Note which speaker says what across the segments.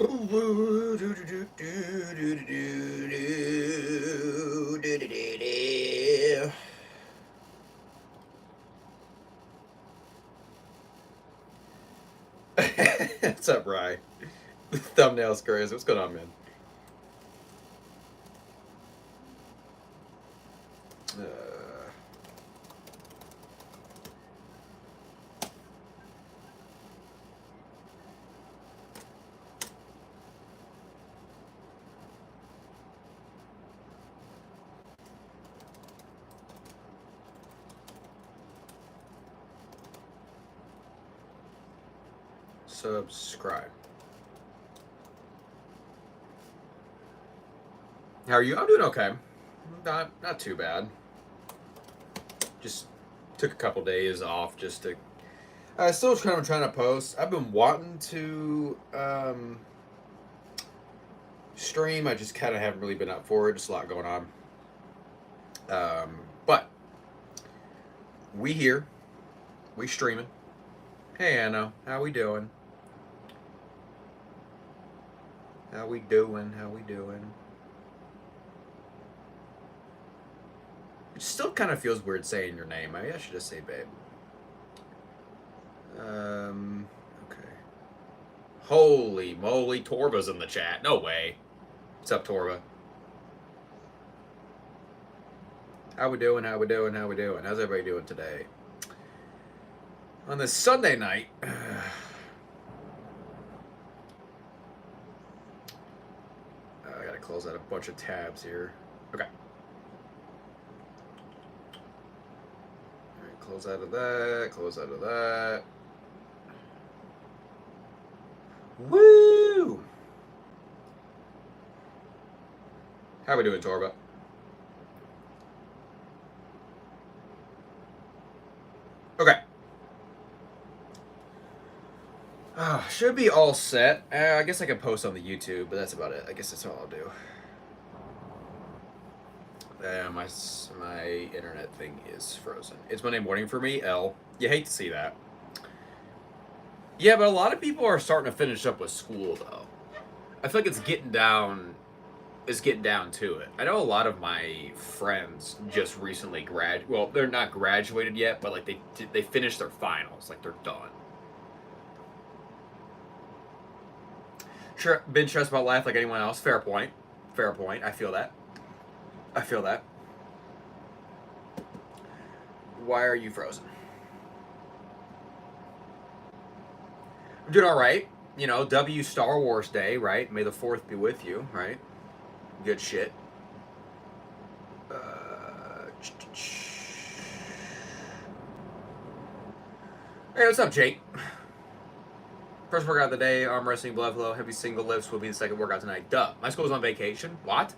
Speaker 1: What's up, Rye? The thumbnail's crazy. What's going on, man? Uh, subscribe. How are you? I'm doing okay. Not too bad. Just took a couple days off just to. I still kind of trying to post. I've been wanting to stream. I just kind of haven't really been up for it. Just a lot going on. But we here. We streaming. Hey Anna, how we doing? How we doing? How we doing? It still kind of feels weird saying your name. Maybe I should just say babe. Okay. Holy moly, Torba's in the chat. No way. What's up, Torba? How we doing? How we doing? How we doing? How's everybody doing today? On this Sunday night. I gotta close out a bunch of tabs here. Okay. Alright, close out of that. Close out of that. Woo! How we doing, Torba? Okay. Should be all set. I guess I can post on the YouTube, but that's about it. I guess that's all I'll do. My internet thing is frozen. It's Monday morning for me, L. You hate to see that. Yeah, but a lot of people are starting to finish up with school, though. I feel like it's getting down to it. I know a lot of my friends just recently well, they're not graduated yet, but like they finished their finals, like they're done. Sure, been stressed about life like anyone else. Fair point. Fair point. I feel that. I feel that. Why are you frozen? I'm doing all right. You know, W Star Wars Day, right? May the 4th be with you, right? Good shit. Hey, what's up, Jake? First workout of the day, arm wrestling, blood flow, heavy single lifts will be the second workout tonight. Duh. My school's on vacation. What?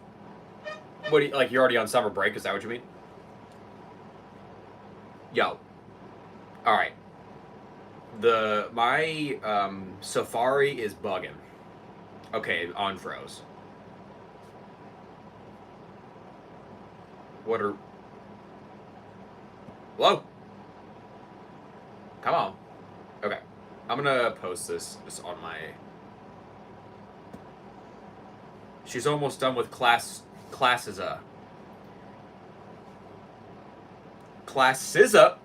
Speaker 1: What do you, like, you're already on summer break? Is that what you mean? Yo. Alright. My Safari is bugging. Okay, on froze. What are... Hello? Come on. Okay. I'm gonna post this on my... She's almost done with classes, Classes up.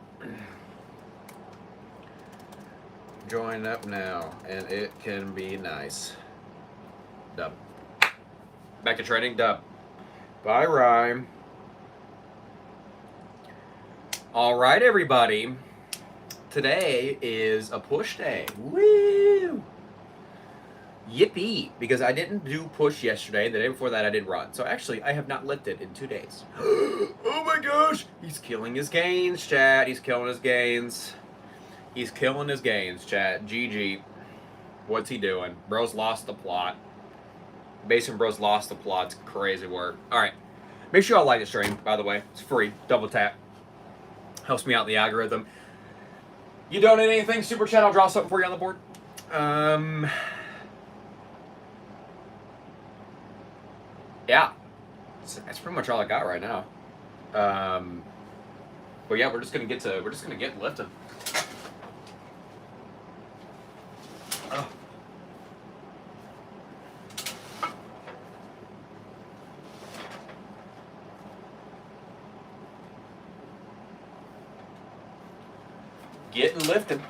Speaker 1: Join up now, and it can be nice. Dub. Back to training, dub. Bye, Rhyme. All right, everybody. Today is a push day. Woo! Yippee! Because I didn't do push yesterday. The day before that, I did run. So actually, I have not lifted in 2 days. Oh my gosh! He's killing his gains, chat. He's killing his gains. He's killing his gains, chat. GG. What's he doing? Bro's lost the plot. Basin Bro's lost the plot. It's crazy work. Alright. Make sure y'all like the stream, by the way. It's free. Double tap. Helps me out in the algorithm. You donate anything, super chat, I'll draw something for you on the board. Yeah. That's pretty much all I got right now. But yeah, we're just gonna get lifting. Oh. Getting lifted.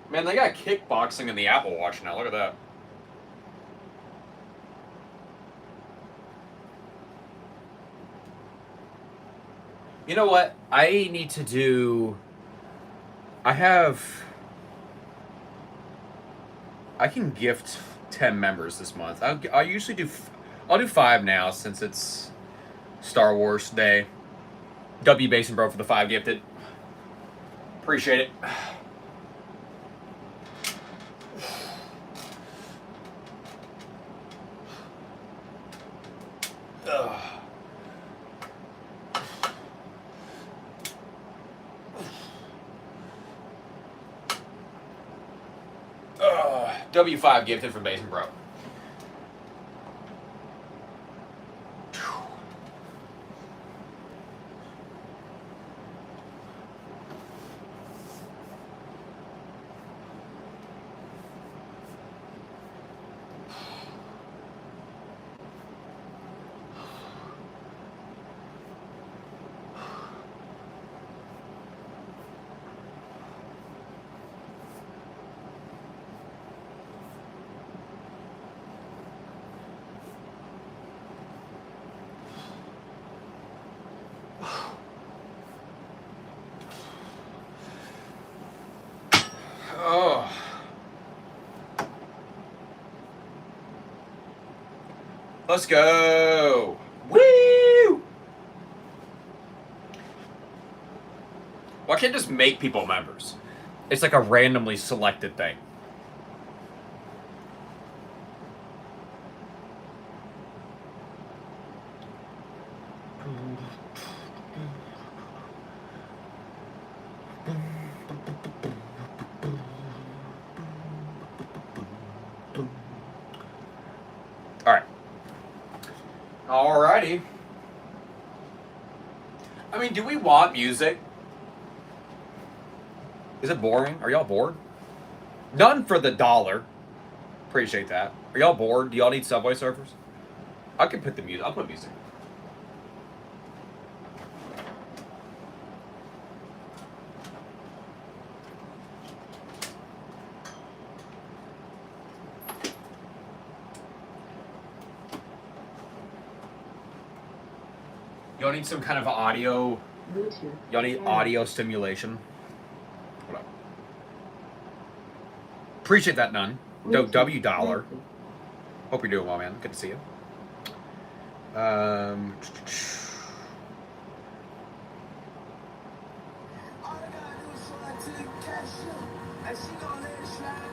Speaker 1: Man, they got kickboxing in the Apple Watch now. Look at that. You know what? I need to do... I can gift 10 members this month. I usually do... I'll do 5 now since it's Star Wars Day. W Basin Bro for the 5 gifted. Appreciate it. W5 gifted from Basin Bro. Oh. Let's go. Woo! Why can't just make people members? It's like a randomly selected thing. Alrighty. I mean, do we want music? Is it boring? Are y'all bored? None for the $1. Appreciate that. Are y'all bored? Do y'all need Subway Surfers? I can put the music. I'll put music. Y'all need some kind of audio. Y'all need audio stimulation. Hold up. Appreciate that, None. W $. Hope you're doing well, man. Good to see you.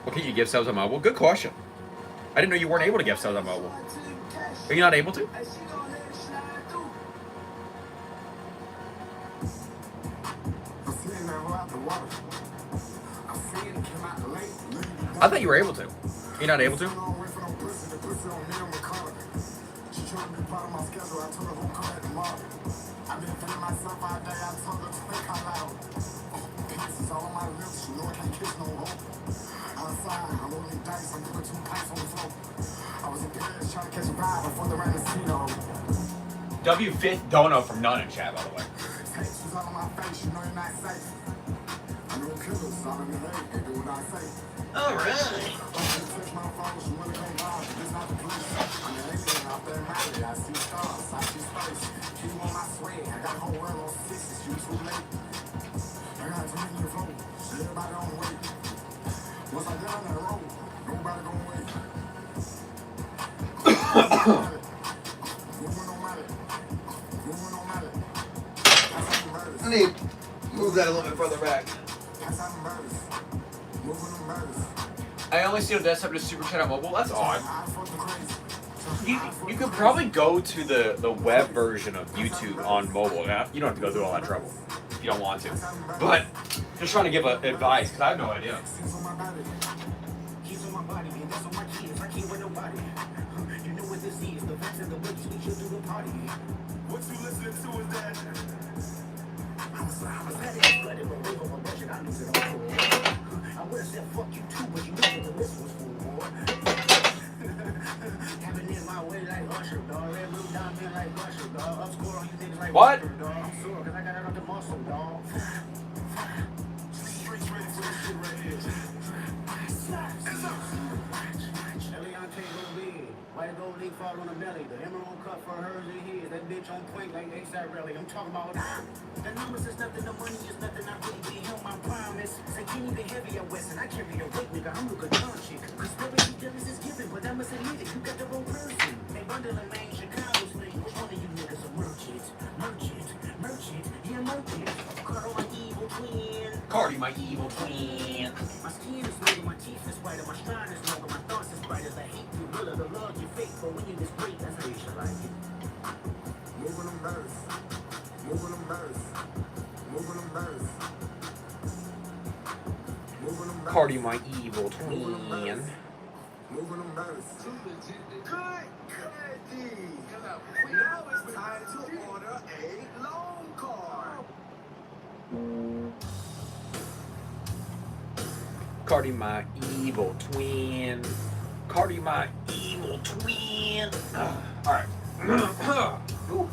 Speaker 1: What can you give subs on mobile? Good question. I didn't know you weren't able to give subs on mobile. Are you not able to? I thought you were able to. You're not able to? W5th dono from None in chat, by the way. All right. I need to move that a little bit further back. I only see on desktop just super chat on mobile. That's odd. You could probably go to the web version of YouTube on mobile. You don't have to go through all that trouble if you don't want to. But just trying to give advice because I have no idea. What?
Speaker 2: Why the gold leaf fall on the belly? The emerald cut for hers and his. That bitch on point like ASAP Rally. I'm talking about the numbers is nothing, the money is nothing. I really be him, I promise. Say can't even heavy at West, and I can't be a weight nigga. I'm Luka Doncic. Cause every difference is given, but I must admit it, you got the wrong person. They bundle and main Chicago sling. Which one of you niggas a merchant? Yeah, merchant. Cardi, my evil twin.
Speaker 1: Cardi, my evil twin.
Speaker 2: My skin is smoother, my teeth is whiter, my stride is longer, my thoughts is brighter. The hate you will, the love you fake, but when you this great, that's how you should like it. Moving them birds, moving them birds, moving them birds, moving them birds.
Speaker 1: Cardi, my evil twin.
Speaker 2: Moving them birds. Good, Cuddy. Now it's time to order a long card.
Speaker 1: Cardi, my evil twin. Cardi, my evil twin. Alright. Ooh.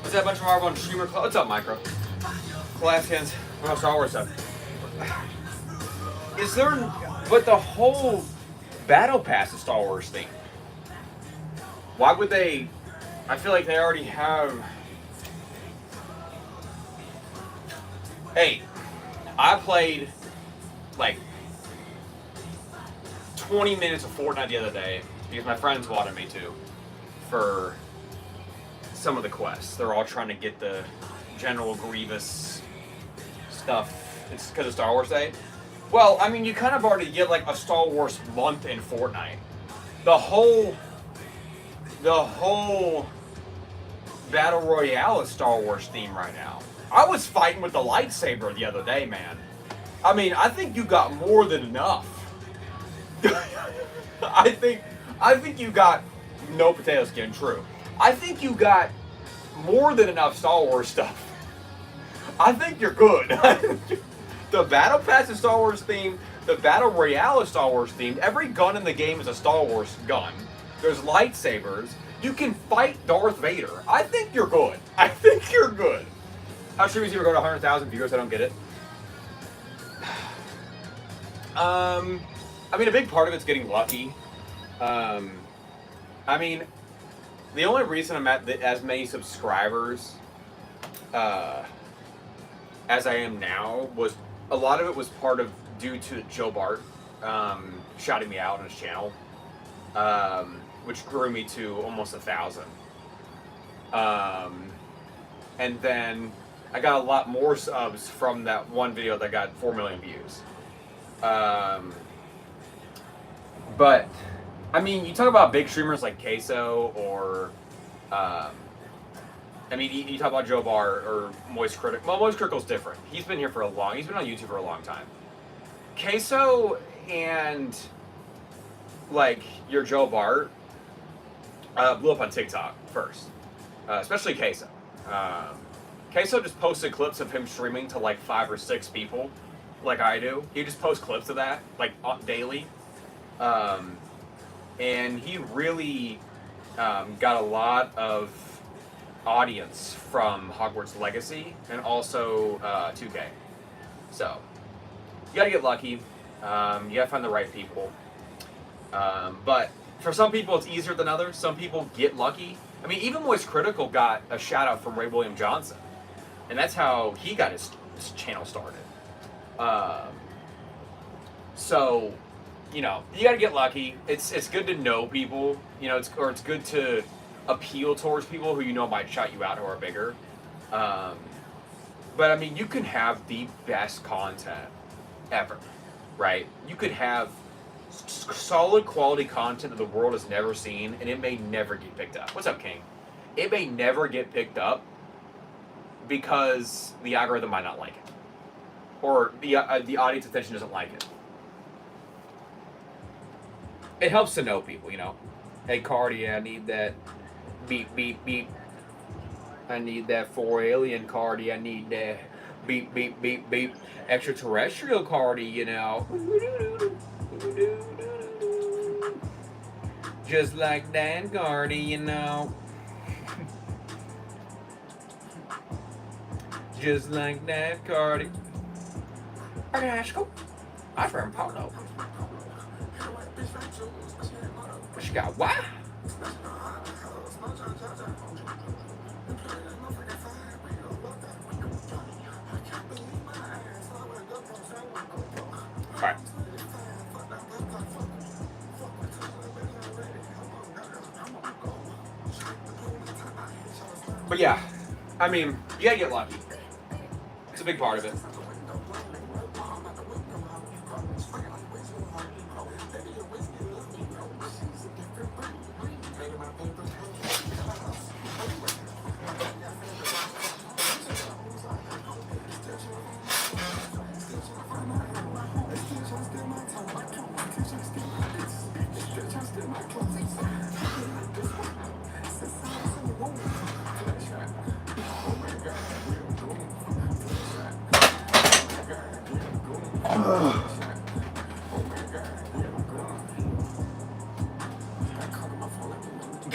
Speaker 1: What's that bunch of Marvel and Streamer Club? What's up, Micro? Claskins. Well, Star Wars stuff. Is there... But the whole Battle Pass is Star Wars themed. Why would they... I feel like they already have... Hey, I played, like, 20 minutes of Fortnite the other day because my friends wanted me to for some of the quests. They're all trying to get the General Grievous stuff. It's because of Star Wars Day. Well, I mean, you kind of already get like a Star Wars month in Fortnite. The whole Battle Royale is Star Wars theme right now. I was fighting with the lightsaber the other day, man. I mean, I think you got more than enough. I think you got no potato skin, true. I think you got more than enough Star Wars stuff. I think you're good. The Battle Pass is Star Wars themed. The Battle Royale is Star Wars themed. Every gun in the game is a Star Wars gun. There's lightsabers. You can fight Darth Vader. I think you're good. I think you're good. How should we see we go to 100,000 viewers? I don't get it. I mean, a big part of it's getting lucky. I mean, the only reason I'm at as many subscribers as I am now was a lot of it was due to Joe Bart shouting me out on his channel, which grew me to almost 1,000. And then I got a lot more subs from that one video that got 4 million views. But I mean, you talk about big streamers like Queso or, I mean, you talk about Joe Bar or Moist Critical. Well, Moist Critical's different. He's been here for he's been on YouTube for a long time. Queso and like your Joe Bart blew up on TikTok first, especially Queso. Queso just posted clips of him streaming to like 5 or 6 people, like I do. He just posts clips of that like daily, and he really got a lot of audience from Hogwarts Legacy and also 2K. So you gotta get lucky. You gotta find the right people. But for some people, it's easier than others. Some people get lucky. I mean, even Moist Critical got a shout out from Ray William Johnson, and that's how he got his channel started. So, you know, you got to get lucky. It's good to know people. You know, it's good to appeal towards people who you know might shout you out who are bigger. But I mean, you can have the best content ever, right? You could have solid quality content that the world has never seen, and it may never get picked up. What's up, King? It may never get picked up because the algorithm might not like it, or the audience attention doesn't like it. It helps to know people, you know. Hey, Cardi, I need that beep beep beep. I need that 4 alien Cardi. I need that beep beep beep beep. Extraterrestrial Cardi, you know. Just like that Cardi, you know. Just like that Cardi. I'm from Polo. She got what? Alright. But yeah, I mean, you gotta get lucky. It's a big part of it.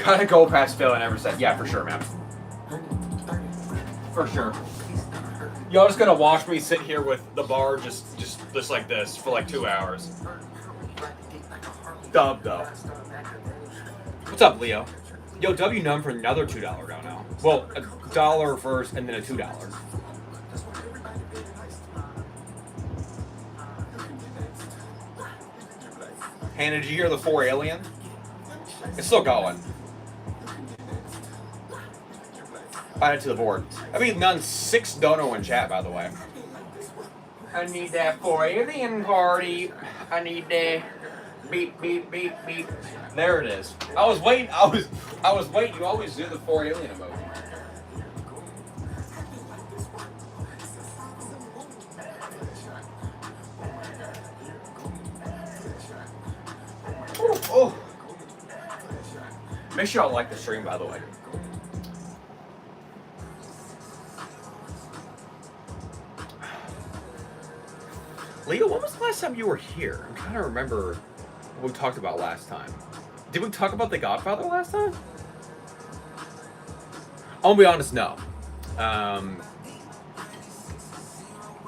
Speaker 1: Gotta go past Phil and Everset. Yeah, for sure, man. For sure. Y'all just gonna watch me sit here with the bar just like this for like 2 hours. Dub though. What's up, Leo? Yo, W num for another $2 down now. Well, $1 first and then a $2. Hannah, did you hear the 4 alien? It's still going. Add it to the board. I mean, none 6 dono in chat, by the way. I need that 4 alien party. I need that beep beep beep beep. There it is. I was waiting. I was waiting. You always do the 4 alien emoji. Oh. Make sure y'all like the stream, by the way. Leo, when was the last time you were here? I'm trying to remember what we talked about last time. Did we talk about The Godfather last time? I'll be honest, no.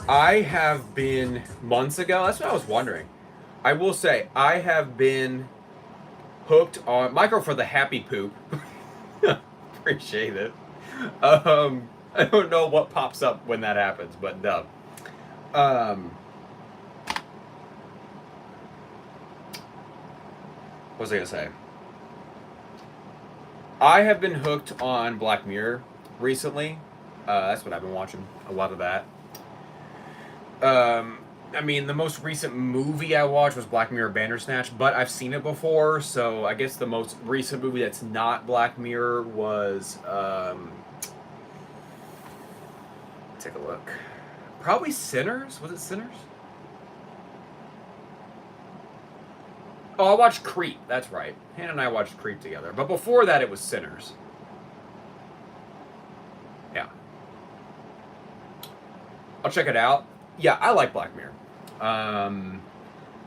Speaker 1: I have been months ago. That's what I was wondering. I will say, I have been hooked on Micro for the happy poop. Appreciate it. I don't know what pops up when that happens, but dub. What was I gonna say? I have been hooked on Black Mirror recently. That's what I've been watching, a lot of that. I mean, the most recent movie I watched was Black Mirror Bandersnatch, but I've seen it before, so I guess the most recent movie that's not Black Mirror was, take a look. Probably Sinners? Was it Sinners? Oh, I watched Creep. That's right. Hannah and I watched Creep together. But before that, it was Sinners. Yeah. I'll check it out. Yeah, I like Black Mirror.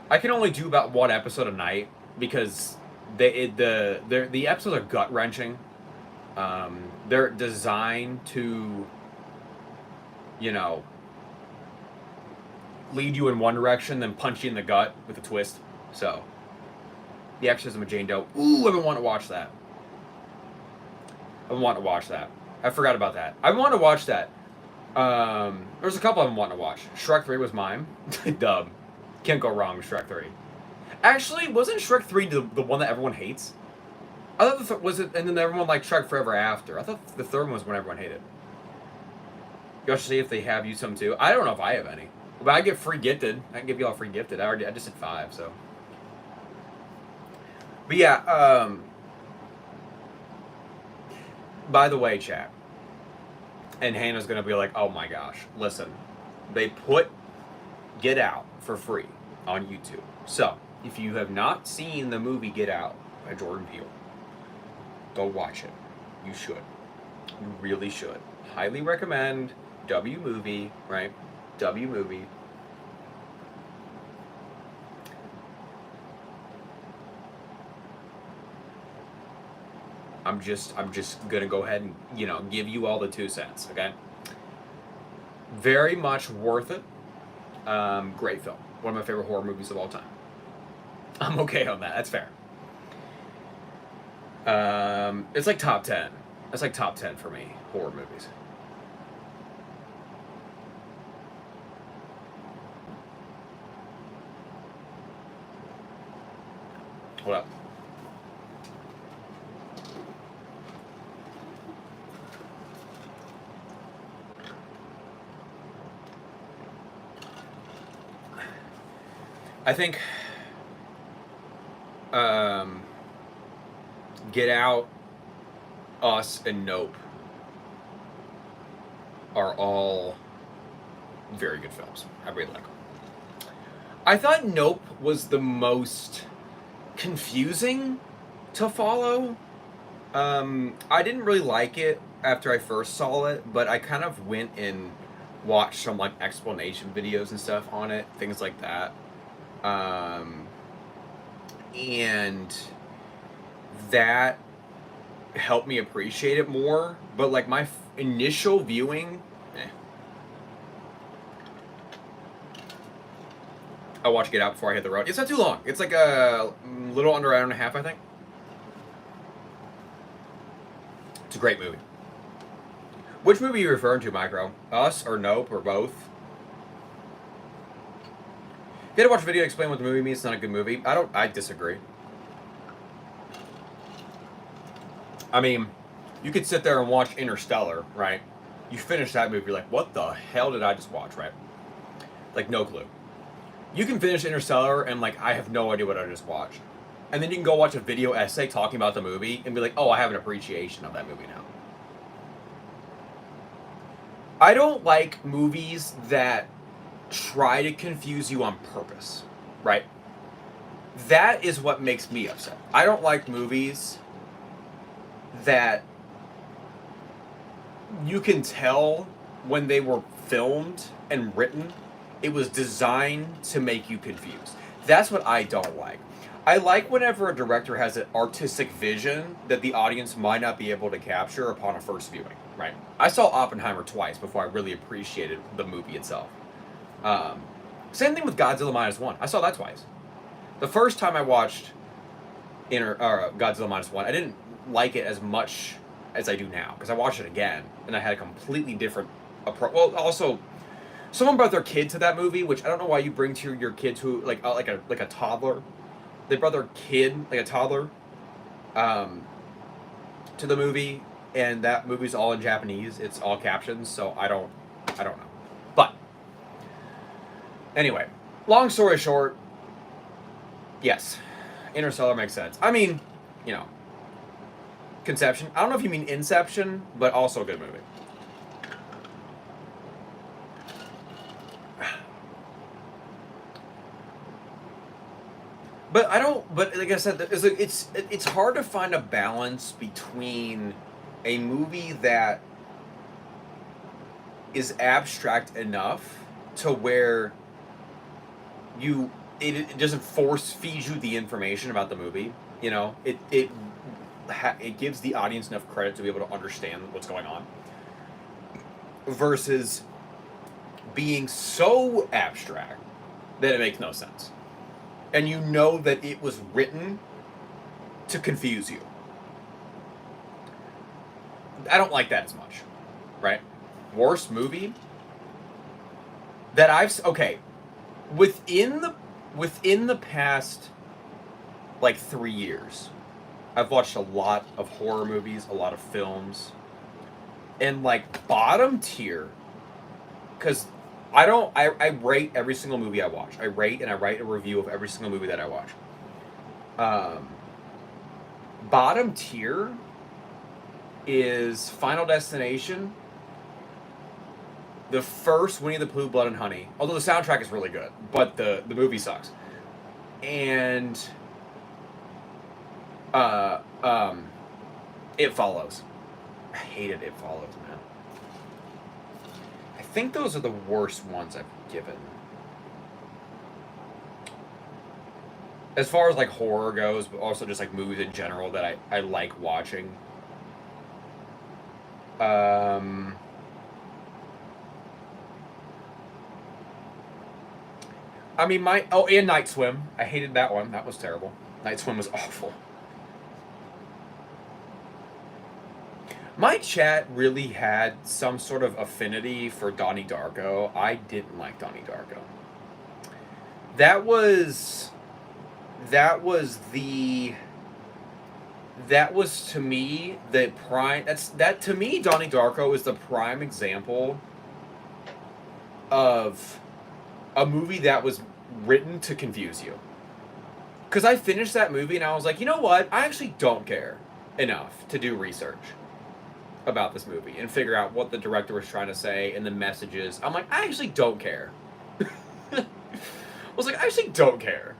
Speaker 1: I can only do about one episode a night because the episodes are gut wrenching. They're designed to, you know, lead you in one direction, then punch you in the gut with a twist. So, The Exorcism of Jane Doe. Ooh, I've been wanting to watch that. I forgot about that. I want to watch that. There's a couple I've been wanting to watch. Shrek 3 was mine. Dub. Can't go wrong with Shrek 3. Actually, wasn't Shrek 3 the one that everyone hates? I thought was it, and then everyone liked Shrek Forever After. I thought the third one was one everyone hated. You should see if they have you some too. I don't know if I have any. But I get free gifted. I can give you all free gifted. I just did 5, so. But yeah, by the way, chat. And Hannah's gonna be like, oh my gosh, listen. They put Get Out for free on YouTube. So, if you have not seen the movie Get Out by Jordan Peele, go watch it. You should. You really should. Highly recommend. W Movie, right? W Movie. I'm just gonna go ahead and, give you all the 2 cents, okay? Very much worth it. Great film. One of my favorite horror movies of all time. I'm okay on that. That's fair. It's like top 10. It's like top 10 for me, horror movies. What up? I think Get Out, Us, and Nope are all very good films. I really like them. I thought Nope was the most confusing to follow. I didn't really like it after I first saw it, but I kind of went and watched some like explanation videos and stuff on it, things like that. And that helped me appreciate it more. But like my initial viewing, I'll watch Get Out before I hit the road. It's not too long. It's like a little under an hour and a half, I think. It's a great movie. Which movie are you referring to, Micro? Us or Nope or both? If you had to watch a video to explain what the movie means, it's not a good movie. I disagree. I mean, you could sit there and watch Interstellar, right? You finish that movie, you're like, what the hell did I just watch, right? Like, no clue. You can finish Interstellar and, like, I have no idea what I just watched. And then you can go watch a video essay talking about the movie and be like, oh, I have an appreciation of that movie now. I don't like movies that try to confuse you on purpose, right? That is what makes me upset. I don't like movies that you can tell when they were filmed and written, it was designed to make you confused. That's what I don't like. I like whenever a director has an artistic vision that the audience might not be able to capture upon a first viewing, right? I saw Oppenheimer twice before I really appreciated the movie itself. Same thing with Godzilla Minus One. I saw that twice. The first time I watched Godzilla Minus One, I didn't like it as much as I do now because I watched it again and I had a completely different approach. Well, also, someone brought their kid to that movie, which I don't know why you bring to your kid to like a toddler. They brought their kid, like a toddler, to the movie, and that movie's all in Japanese. It's all captions, so I don't know. But anyway, long story short, yes, Interstellar makes sense. I mean, Conception. I don't know if you mean Inception, but also a good movie. But I don't. But like I said, it's hard to find a balance between a movie that is abstract enough to where it doesn't force feed you the information about the movie. You know, it gives the audience enough credit to be able to understand what's going on. Versus being so abstract that it makes no sense. And you know that it was written to confuse you. I don't like that as much, right? Worst movie that within the past like 3 years, I've watched a lot of horror movies, a lot of films, and like bottom tier, because I rate every single movie I watch. I rate and I write a review of every single movie that I watch. Bottom tier is Final Destination, the first Winnie the Pooh, Blood and Honey. Although the soundtrack is really good, but the movie sucks. And It Follows. I hated It Follows, man. I think those are the worst ones I've given. As far as like horror goes, but also just like movies in general that I like watching. I mean, and Night Swim. I hated that one. That was terrible. Night Swim was awful. My chat really had some sort of affinity for Donnie Darko. I didn't like Donnie Darko. That was to me the prime. That to me, Donnie Darko is the prime example of a movie that was written to confuse you. Because I finished that movie and I was like, you know what? I actually don't care enough to do research about this movie and figure out what the director was trying to say and the messages. I'm like, I actually don't care. I was like, I actually don't care.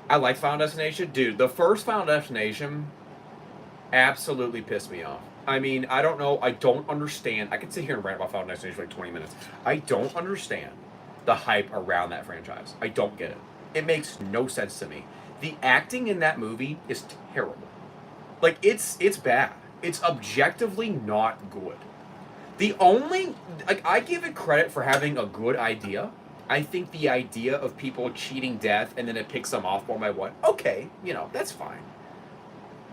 Speaker 1: I like Final Destination. Dude, the first Final Destination absolutely pissed me off. I mean, I don't know. I don't understand. I could sit here and rant about Final Destination for like 20 minutes. I don't understand the hype around that franchise. I don't get it. It makes no sense to me. The acting in that movie is terrible. Like, it's bad. It's objectively not good. I give it credit for having a good idea. I think the idea of people cheating death and then it picks them off one by one, okay, that's fine.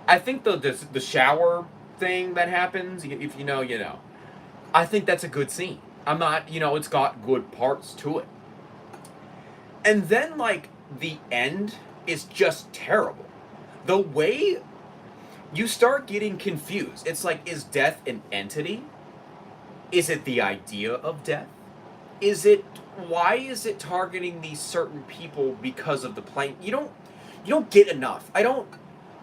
Speaker 1: I think the shower thing that happens, if you know, you know. I think that's a good scene. I'm not, it's got good parts to it. And then, like, the end is just terrible. The way you start getting confused. It's like, is death an entity? Is it the idea of death? Why is it targeting these certain people because of the plane? You don't get enough. I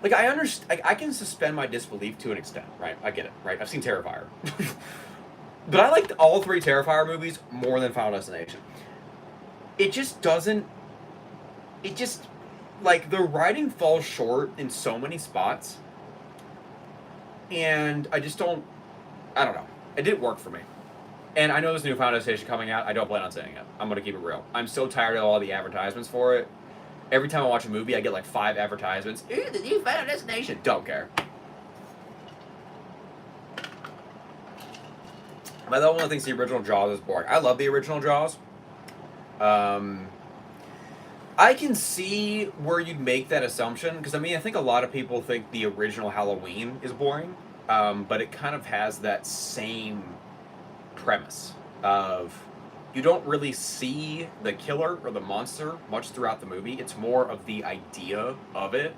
Speaker 1: understand. I can suspend my disbelief to an extent, right? I get it, right? I've seen Terrifier. But I liked all 3 Terrifier movies more than Final Destination. It just doesn't... like, the writing falls short in so many spots. And I don't know. It didn't work for me. And I know there's a new Final Destination coming out. I don't plan on saying it. I'm going to keep it real. I'm so tired of all the advertisements for it. Every time I watch a movie, I get like 5 advertisements. Ooh, the new Final Destination. Don't care. But that one thinks the original Jaws is boring. I love the original Jaws. I can see where you'd make that assumption. Because, I mean, I think a lot of people think the original Halloween is boring. But it kind of has that same premise of you don't really see the killer or the monster much throughout the movie. It's more of the idea of it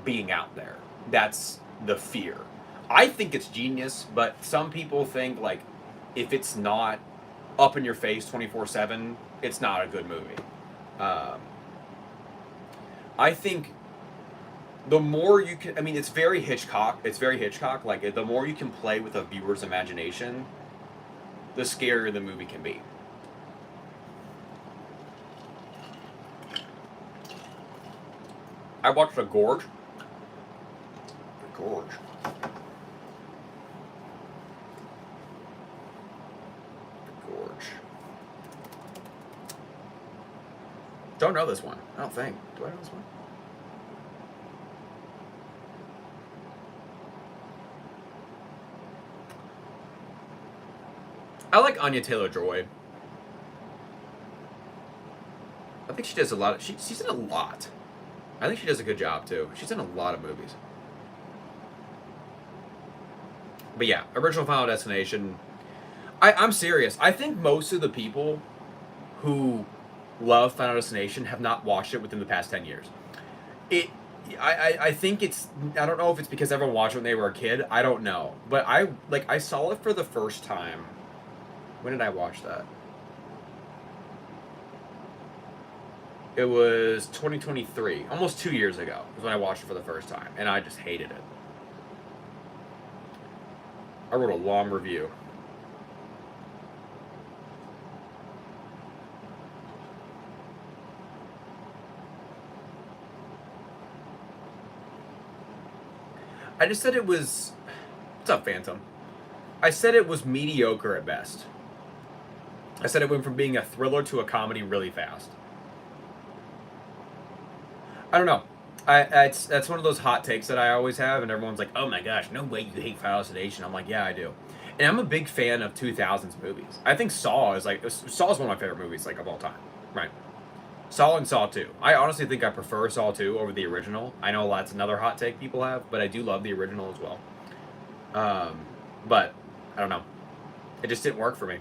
Speaker 1: being out there. That's the fear. I think it's genius, but some people think, like, if it's not up in your face 24/7, it's not a good movie. I think the more you can, I mean, it's very Hitchcock. Like, the more you can play with a viewer's imagination, the scarier the movie can be. I watched The Gorge. The Gorge. The Gorge. Don't know this one. I don't think. Do I know this one? I like Anya Taylor-Joy. I think she does a lot of... She's in a lot. I think she does a good job, too. She's in a lot of movies. But yeah, original Final Destination. I'm serious. I think most of the people who love Final Destination have not watched it within the past 10 years. I think it's... I don't know if it's because everyone watched it when they were a kid. I don't know. But I saw it for the first time. When did I watch that? It was 2023, almost 2 years ago, was when I watched it for the first time, and I just hated it. I wrote a long review. I just said it was... What's up, Phantom? I said it was mediocre at best. I said it went from being a thriller to a comedy really fast. I don't know. That's one of those hot takes that I always have, and everyone's like, "Oh my gosh, no way you hate Final Destination." I'm like, "Yeah, I do," and I'm a big fan of 2000s movies. I think Saw is one of my favorite movies of all time, right? Saw and Saw 2. I honestly think I prefer Saw 2 over the original. I know that's another hot take people have, but I do love the original as well. But I don't know. It just didn't work for me.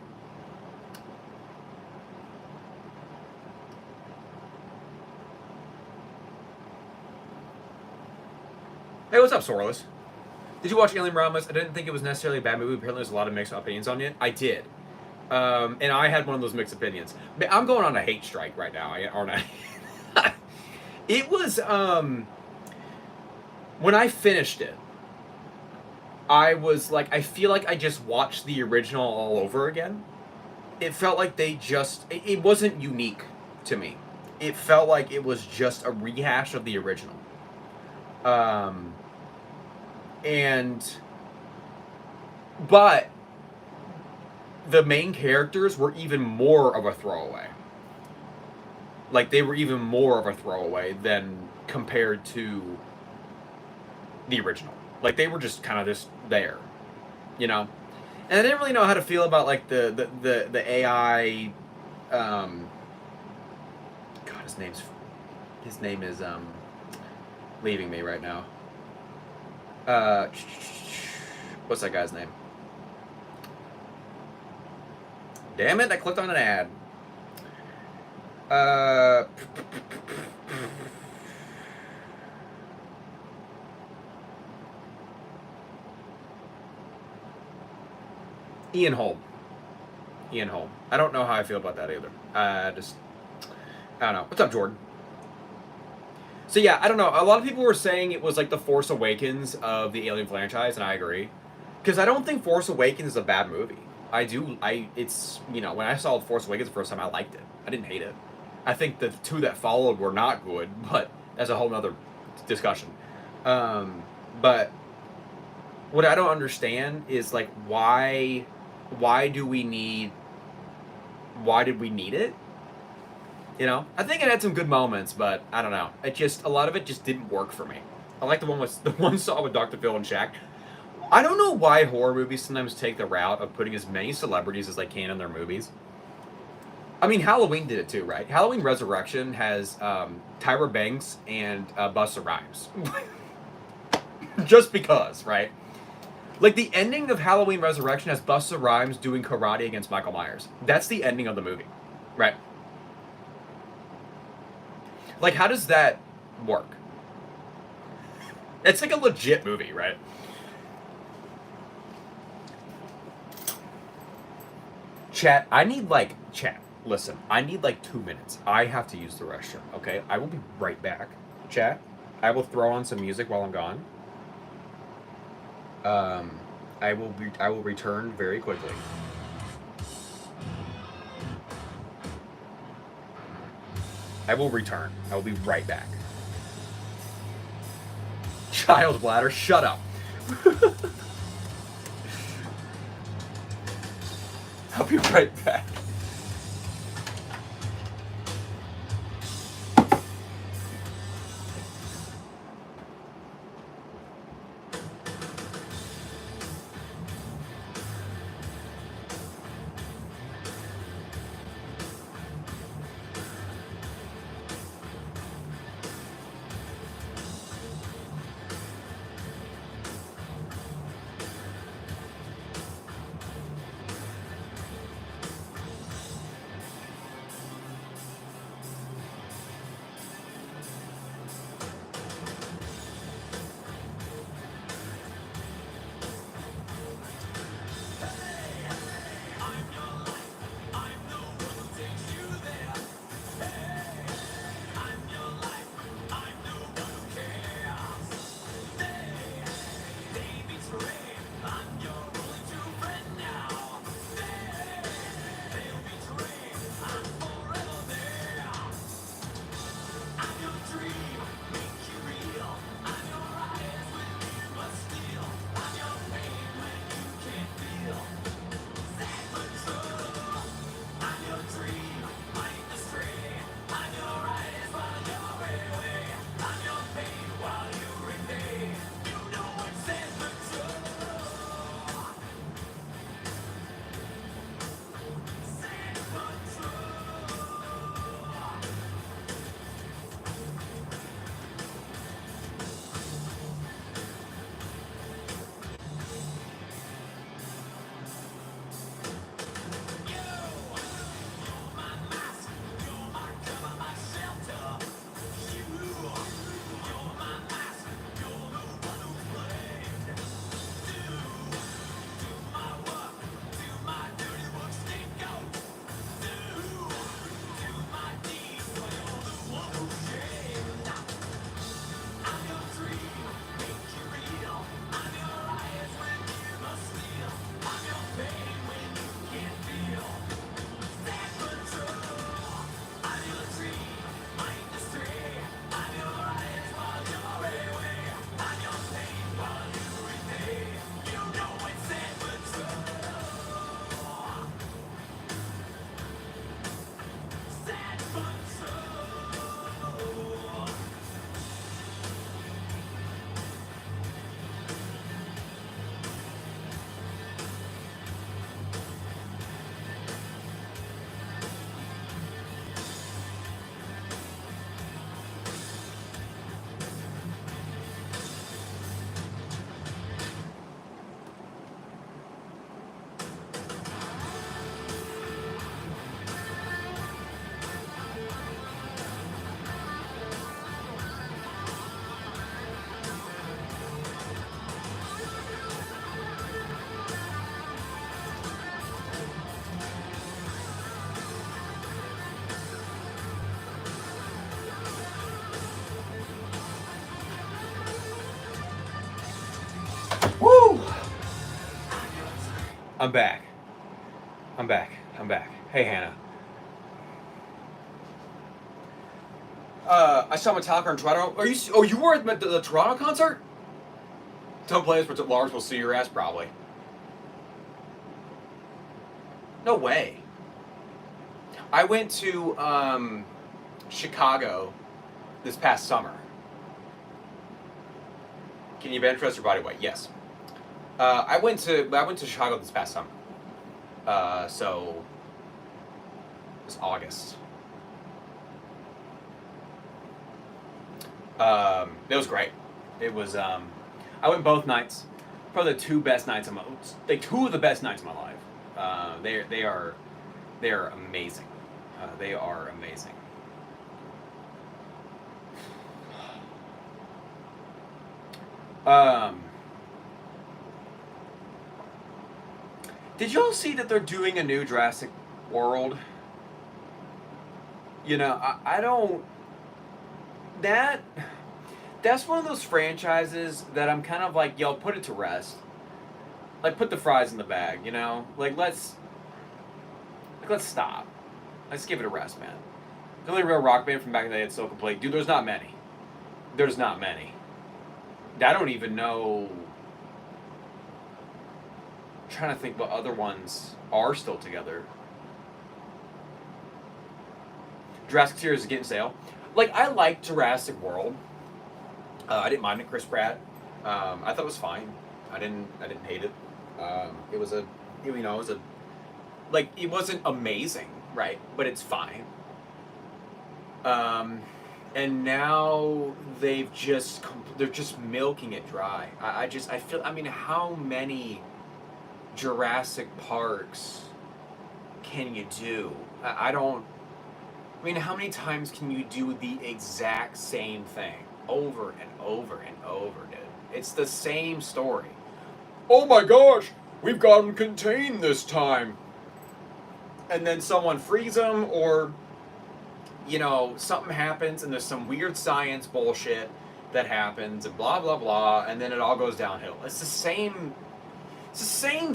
Speaker 1: Hey, what's up, Sorless? Did you watch Alien Romulus? I didn't think it was necessarily a bad movie. Apparently, there's a lot of mixed opinions on it. I did. And I had one of those mixed opinions. I'm going on a hate strike right now, aren't I? It was, when I finished it, I was like, I feel like I just watched the original all over again. It felt like it wasn't unique to me. It felt like it was just a rehash of the original. But the main characters were even more of a throwaway. Like, they were even more of a throwaway than compared to the original. Like, they were just kind of just there, you know? And I didn't really know how to feel about, like, the AI, God, his name is, leaving me right now. What's that guy's name? Damn it, I clicked on an ad. Ian Holm. I don't know how I feel about that either. I don't know. What's up, Jordan? So yeah, I don't know. A lot of people were saying it was like the Force Awakens of the Alien franchise, and I agree. Because I don't think Force Awakens is a bad movie. It's, when I saw Force Awakens the first time, I liked it. I didn't hate it. I think the two that followed were not good, but that's a whole nother discussion. But what I don't understand is, like, why did we need it? I think it had some good moments, but I don't know. A lot of it just didn't work for me. I like the one Saw with Dr. Phil and Shaq. I don't know why horror movies sometimes take the route of putting as many celebrities as they can in their movies. I mean, Halloween did it too, right? Halloween Resurrection has Tyra Banks and Busta Rhymes. Just because, right? Like, the ending of Halloween Resurrection has Busta Rhymes doing karate against Michael Myers. That's the ending of the movie, right? Like, how does that work? It's like a legit movie, right? Chat, listen, I need 2 minutes. I have to use the restroom, okay? I will be right back. Chat, I will throw on some music while I'm gone. I will return very quickly. I will return. I will be right back. child bladder. Shut up. I'll be right back. Woo! I'm back. I'm back. I'm back. Hey, Hannah. I saw Metallica in Toronto. Are you? Oh, you were at the Toronto concert? Don't play this, but Lars will see your ass probably. No way. I went to Chicago this past summer. Can you bench press your body weight? Yes. I went to Chicago this past summer. So it was August. It was great. It was. I went both nights. Probably the two best nights of my, like two of the best nights of my life. They are amazing. They are amazing. Did y'all see that they're doing a new Jurassic World? You know, I don't. That's one of those franchises that I'm kind of like, yo, put it to rest. Like, put the fries in the bag, you know? Let's stop. Let's give it a rest, man. The only real rock band from back in the day that's so complete. Dude, there's not many. There's not many. I don't even know. I'm trying to think what other ones are still together. Jurassic series is getting stale. Like, I like Jurassic World. I didn't mind it, Chris Pratt. I thought it was fine. I didn't hate it. It was a, you know, it was a, like, it wasn't amazing, right? But it's fine. And now they're just milking it dry. I feel, I mean, how many Jurassic Parks can you do? I don't, I mean, how many times can you do the exact same thing over and over and over, dude? It's the same story. Oh my gosh, we've got them contained this time. And then someone frees them, or, you know, something happens and there's some weird science bullshit that happens and blah blah blah, and then it all goes downhill. It's the same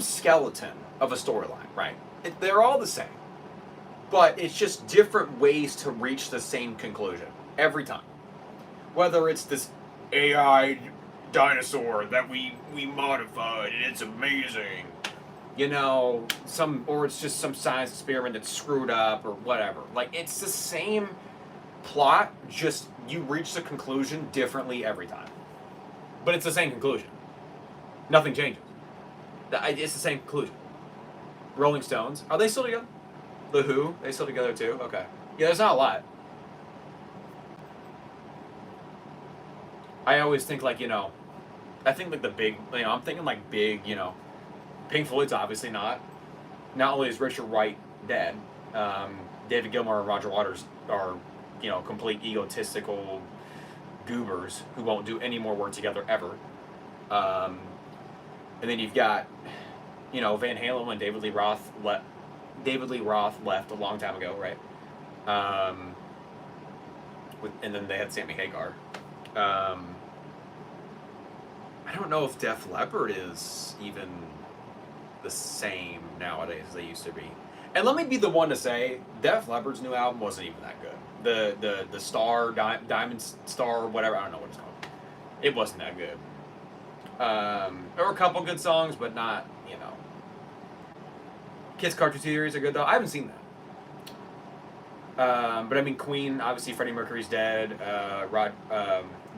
Speaker 1: skeleton of a storyline, right? They're all the same. But it's just different ways to reach the same conclusion every time. Whether it's this AI dinosaur that we modified and it's amazing, you know, or it's just some science experiment that's screwed up or whatever. Like, it's the same plot, just you reach the conclusion differently every time. But it's the same conclusion. Nothing changes. It's the same conclusion. Rolling Stones, are they still together? The Who, they still together too? Okay. Yeah, there's not a lot. I always think, like, you know, I think like the big, you know, I'm thinking like big, you know, Pink Floyd's obviously not. Not only is Richard Wright dead, David Gilmour and Roger Waters are, you know, complete egotistical goobers who won't do any more work together ever. And then you've got, you know, Van Halen when David Lee Roth left a long time ago, right? And then they had Sammy Hagar. I don't know if Def Leppard is even the same nowadays as they used to be. And let me be the one to say, Def Leppard's new album wasn't even that good. The Star, Diamond Star, whatever, I don't know what it's called. It wasn't that good. There were a couple good songs, but not, you know. Kids Cartoon Series are good, though. I haven't seen that. But I mean, Queen, obviously Freddie Mercury's dead.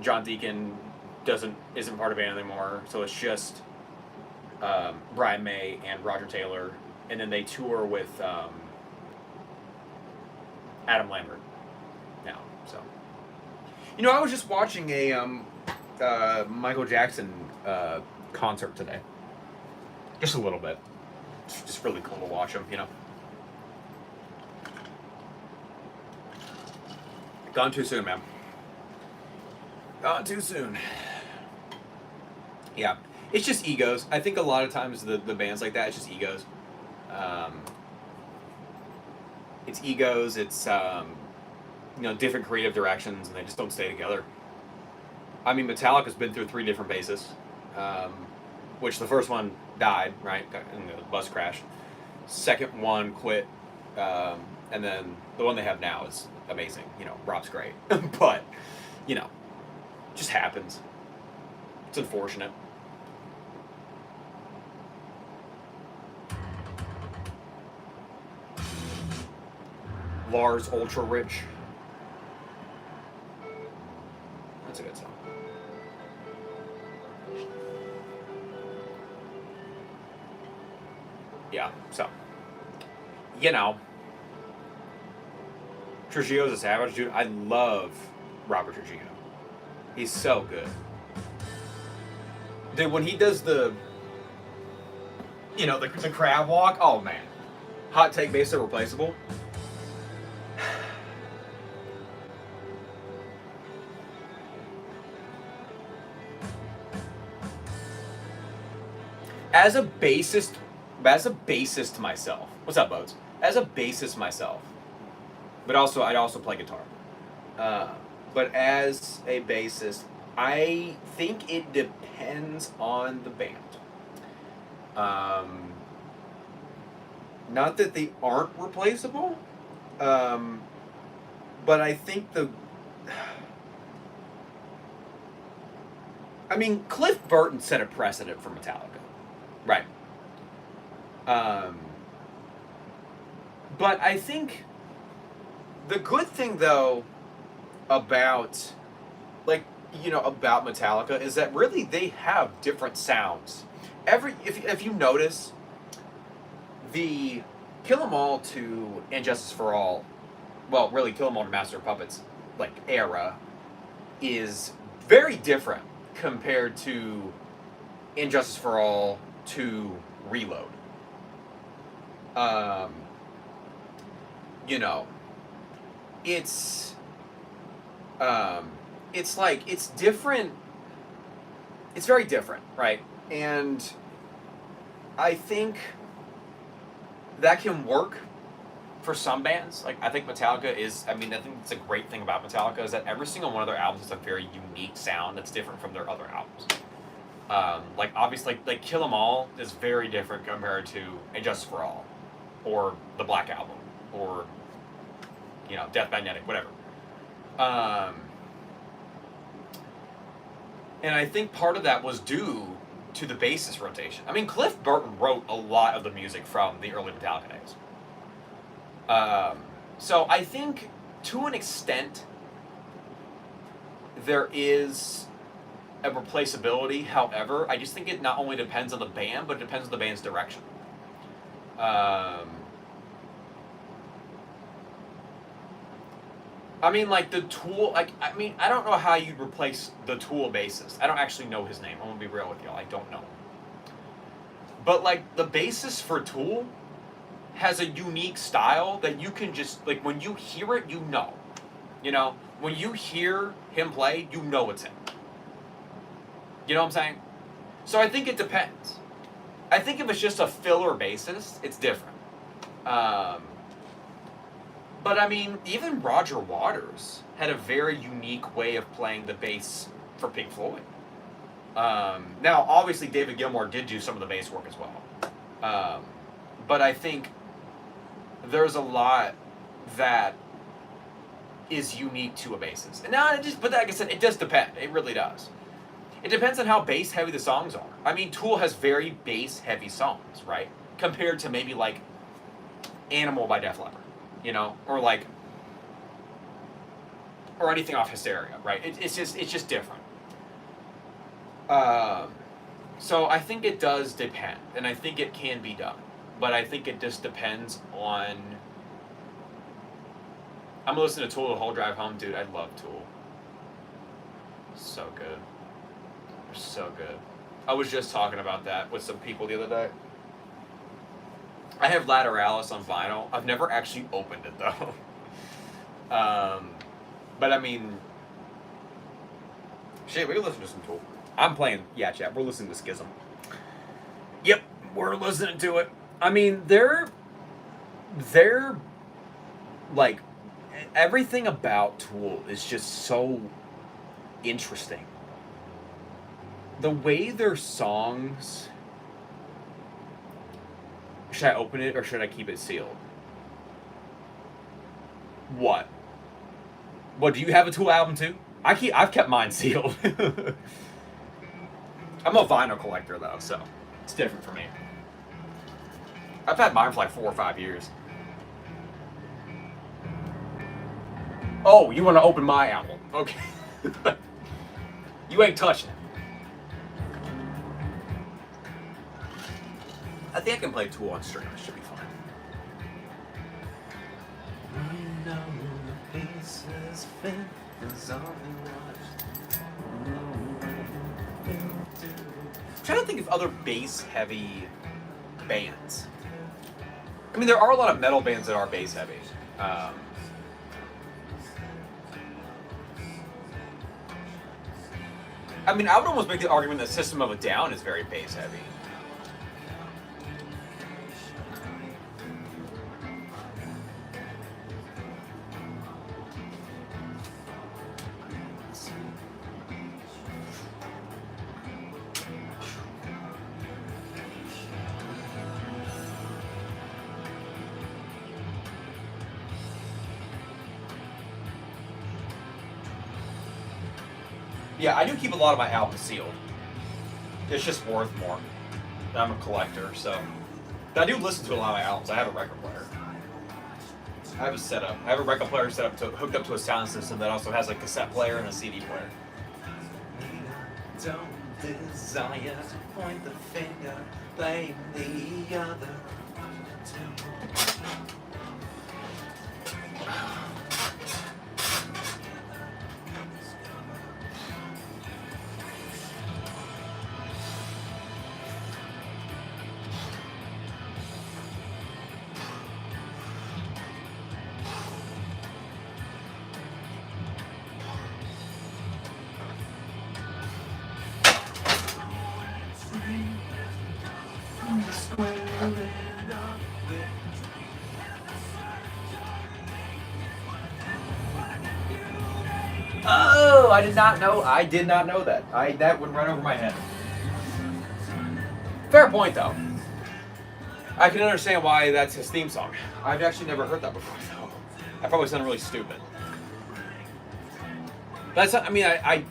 Speaker 1: John Deacon isn't part of the band anymore, so it's just Brian May and Roger Taylor, and then they tour with Adam Lambert now. So, you know, I was just watching a Michael Jackson concert today, just a little bit. It's just really cool to watch him, you know. Gone too soon, man. Gone too soon. Yeah. It's just egos. I think a lot of times the bands like that, it's just egos. It's egos, it's, you know, different creative directions, and they just don't stay together. I mean, Metallica's been through 3 different bassists, which the first one died, right, in the bus crash. Second one quit, and then the one they have now is amazing. You know, Rob's great. But, you know, just happens. It's unfortunate. Lars Ultra Rich. That's a good song. Yeah, so, you know, Trujillo's a savage, dude. I love Robert Trujillo. He's so good. Dude, when he does the, you know, the crab walk, oh man. Hot take, bass irreplaceable. As a bassist myself, what's up, Boats? As a bassist myself, but also I'd also play guitar. But as a bassist, I think it depends on the band. Not that they aren't replaceable, but I think I mean, Cliff Burton set a precedent for Metallica, right? But I think the good thing, though, about about Metallica is that really they have different sounds. If you notice, the Kill 'Em All to And Justice for All, well, really Kill 'Em All to Master of Puppets, era, is very different compared to And Justice for All to Reload. It's it's different. It's very different, right? And I think that can work for some bands. Like, I think Metallica is, I think it's a great thing about Metallica is that every single one of their albums has a very unique sound that's different from their other albums. Obviously, like Kill 'Em All is very different compared to And Justice for All, or the Black Album, or, Death Magnetic, whatever. And I think part of that was due to the bassist rotation. I mean, Cliff Burton wrote a lot of the music from the early Metallica days. So I think, to an extent, there is a replaceability. However, I just think it not only depends on the band, but it depends on the band's direction. The Tool, I don't know how you'd replace the Tool bassist. I don't actually know his name. I'm gonna be real with y'all. I don't know. But, the bassist for Tool has a unique style that you can just, when you hear it, you know. When you hear him play, you know it's him. You know what I'm saying? So I think it depends. I think if it's just a filler bassist, it's different. But even Roger Waters had a very unique way of playing the bass for Pink Floyd. Now, obviously, David Gilmour did do some of the bass work as well. But I think there's a lot that is unique to a bassist. And now, but like I said, it does depend. It really does. It depends on how bass heavy the songs are. Tool has very bass heavy songs, right? Compared to maybe Animal by Def Leppard. Or anything off Hysteria, right? It's just different. So I think it does depend, and I think it can be done, but I think it just depends on. I'm listening to Tool the whole drive home, dude. I love Tool. So good. They're so good. I was just talking about that with some people the other day. I have Lateralis on vinyl. I've never actually opened it, though. But shit, we can listen to some Tool. I'm playing, yeah, chat. We're listening to Schism. Yep, we're listening to it. They're everything about Tool is just so interesting. The way their songs. Should I open it or should I keep it sealed? What? What, do you have a Tool album too? I've kept mine sealed. I'm a vinyl collector though, so it's different for me. I've had mine for 4 or 5 years. Oh, you want to open my album? Okay. You ain't touching it. I think I can play Tool on string. It should be fine. I'm trying to think of other bass-heavy bands. There are a lot of metal bands that are bass-heavy. I would almost make the argument that System of a Down is very bass-heavy. Yeah, I do keep a lot of my albums sealed. It's just worth more. I'm a collector, so. But I do listen to a lot of my albums. I have a record player. I have a setup. I have a record player set up hooked up to a sound system that also has a cassette player and a CD player. Don't desire to point the finger, blame the other. Oh, I did not know. I did not know that. That went right over my head. Fair point, though. I can understand why that's his theme song. I've actually never heard that before, though. I probably sound really stupid. That's. I mean, I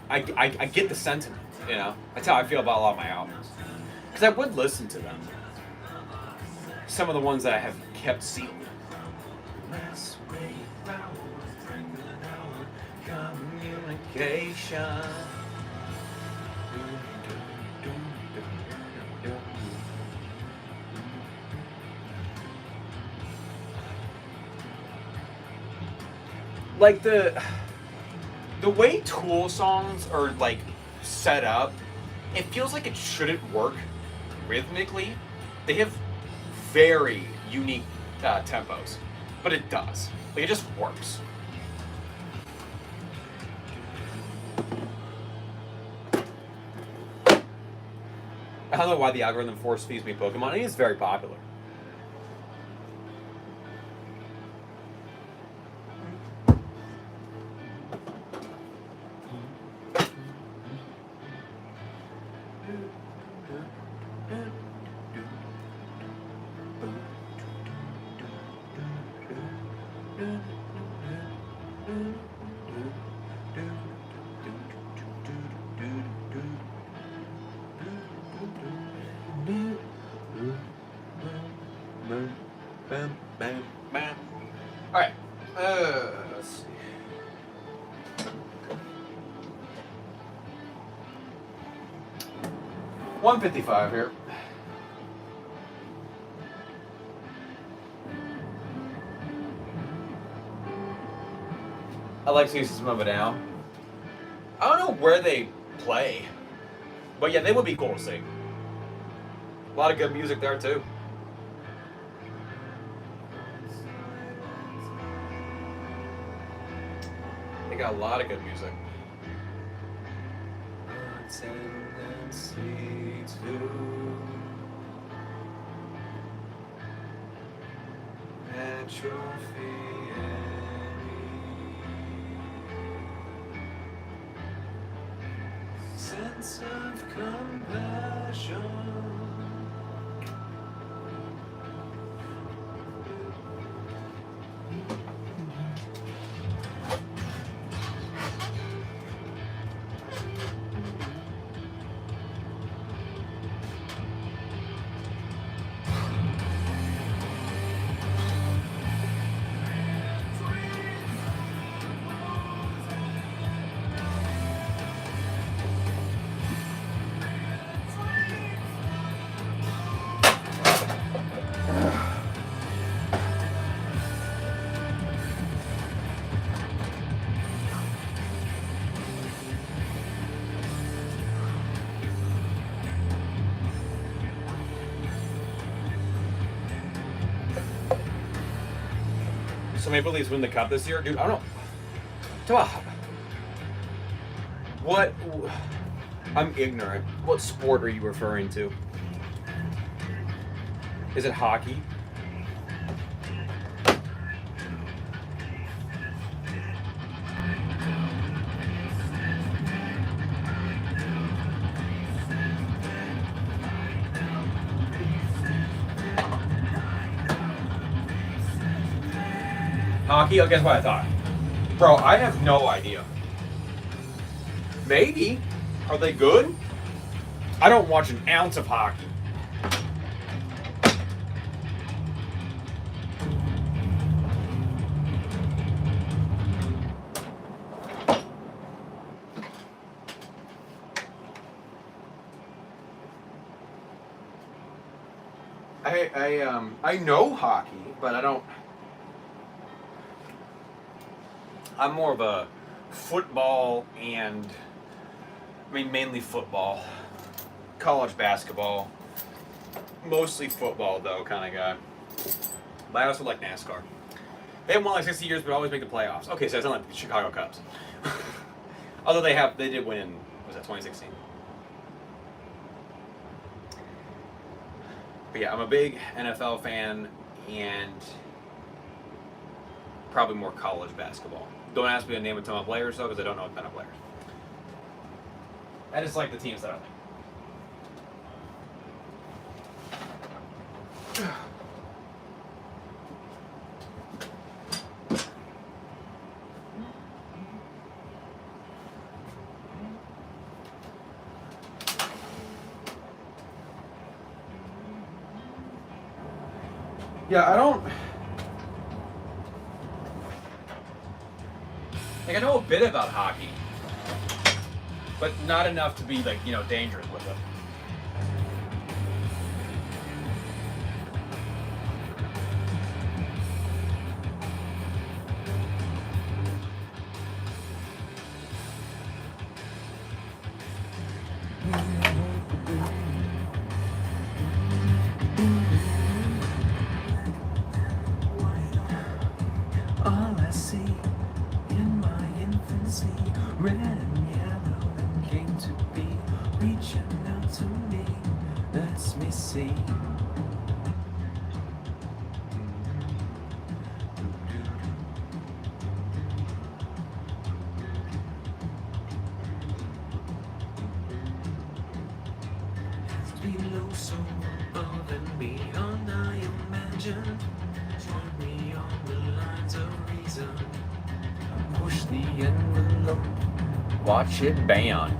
Speaker 1: get the sentiment. You know, that's how I feel about a lot of my albums. Because I would listen to them. Some of the ones that I have kept sealed. Communication. Like the way Tool songs are like set up, it feels like it shouldn't work rhythmically. They have very unique tempos, but it does. Like, it just works. I don't know why the algorithm force feeds me Pokemon. It is very popular. Alright, let's see. $155 here. Alexia System of a Down. I don't know where they play, but yeah, they would be cool to see. A lot of good music there too. They got a lot of good music. Sense of compassion. So Maple Leafs win the cup this year? Dude, I don't know. What? I'm ignorant. What sport are you referring to? Is it hockey? Hockey? Oh, guess what I thought? Bro, I have no idea. Maybe. Are they good? I don't watch an ounce of hockey. I know hockey, but I don't. I'm more of a football and, I mean, mainly football, college basketball, mostly football though, kind of guy. But I also like NASCAR. They haven't won like 60 years, but always make the playoffs. Okay, so it's not like the Chicago Cubs. Although they did win in, was that 2016? But yeah, I'm a big NFL fan and probably more college basketball. Don't ask me to name a ton of players though, because I don't know a ton of players. I just like the teams that I like. Yeah, I don't. Like, I know a bit about hockey, but not enough to be, like, you know, dangerous with it.
Speaker 3: All I see in my infancy, red and yellow, and came to be, reaching out to me, lets me see. Below, so above and beyond, I imagine. Join me on the lines of reason. Push the envelope.
Speaker 1: Watch it band.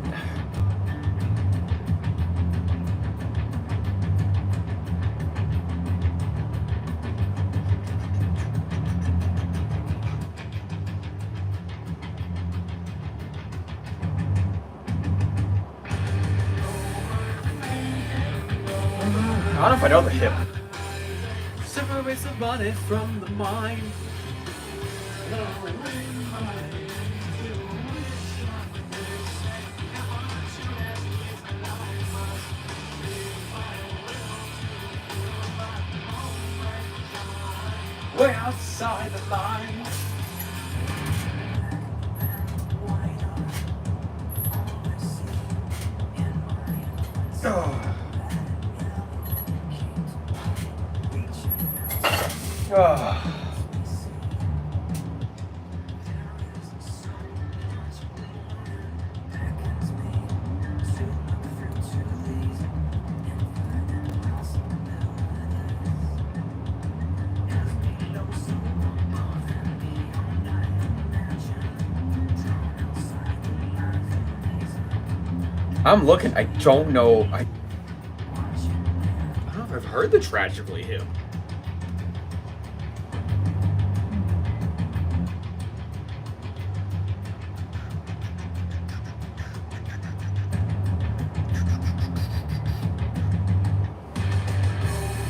Speaker 1: I don't know if I know the hip.
Speaker 3: Separates the body from the mind. Way outside the line.
Speaker 1: I'm looking. I don't know. I don't know if I've heard the Tragically Hip.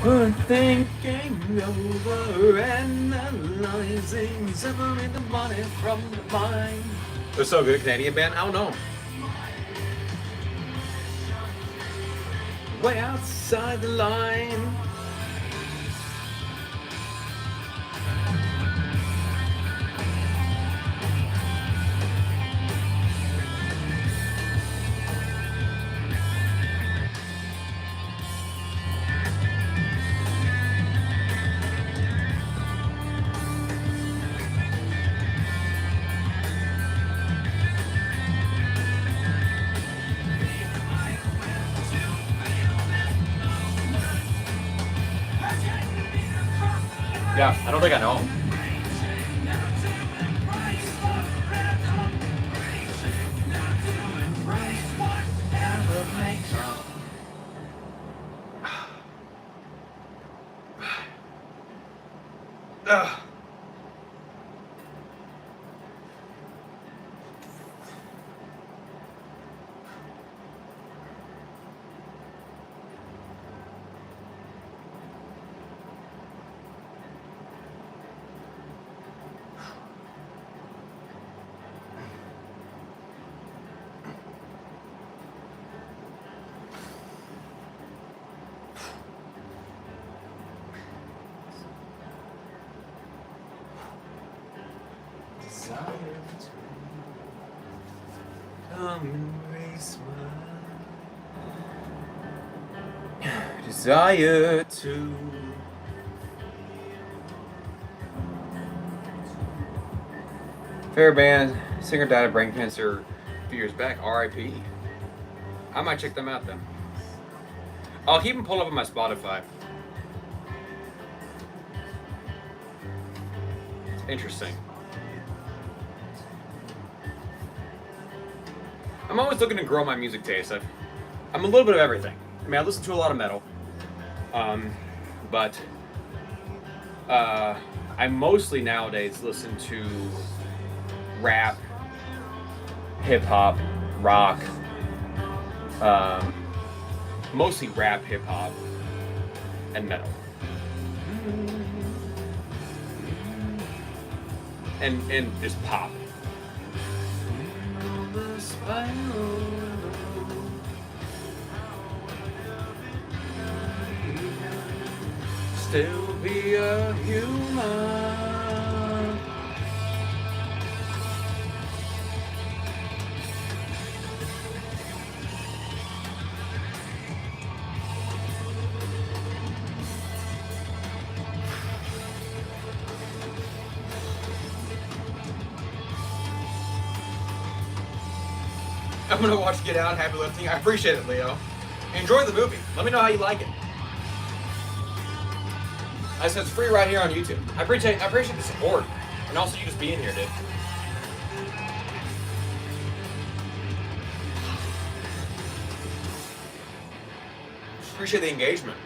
Speaker 3: We're thinking over, analyzing, separate the body from the mind.
Speaker 1: They're so good, Canadian band. I don't know.
Speaker 3: Way outside the line.
Speaker 1: Yeah, I don't think I know. Ugh.
Speaker 3: Desire to come and raise my
Speaker 1: Desire to. Fair band, singer died of brain cancer a few years back. R.I.P. I might check them out then. I'll keep them pulled up on my Spotify. It's interesting. I'm always looking to grow my music taste. I'm a little bit of everything. I mean, I listen to a lot of metal, but I mostly nowadays listen to rap, hip hop, rock, mostly rap, hip hop, and metal, and just pop. Still be a human. I'm gonna watch Get Out, Happy Lifting. I appreciate it, Leo. Enjoy the movie. Let me know how you like it. I said it's free right here on YouTube. I appreciate the support. And also you just being here, dude. Appreciate the engagement.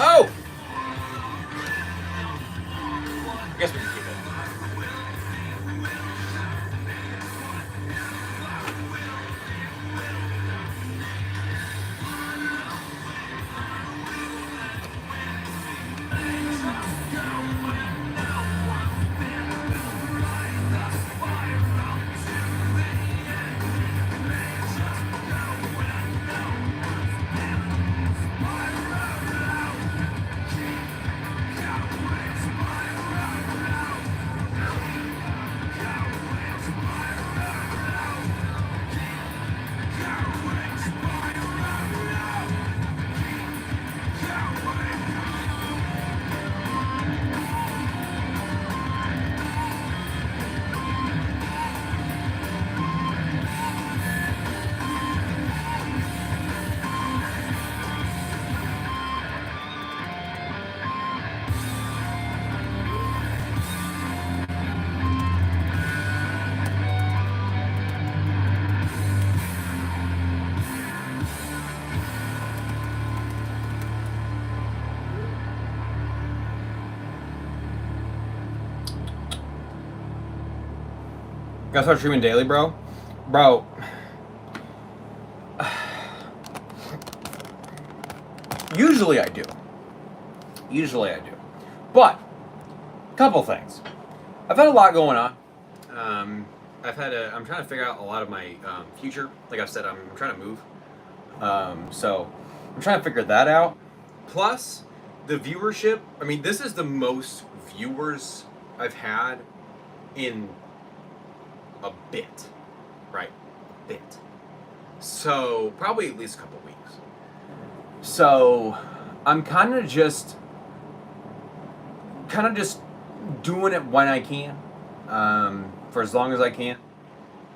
Speaker 1: Oh! I guess we can keep it. Gotta start streaming daily, bro. Bro. Usually I do. But, couple things. I've had a lot going on. I'm trying to figure out a lot of my future. Like I've said, I'm trying to move. So, I'm trying to figure that out. Plus, the viewership. I mean, this is the most viewers I've had in a bit, right? Bit. So probably at least a couple weeks. So I'm kind of just kind of just doing it when I can, for as long as I can,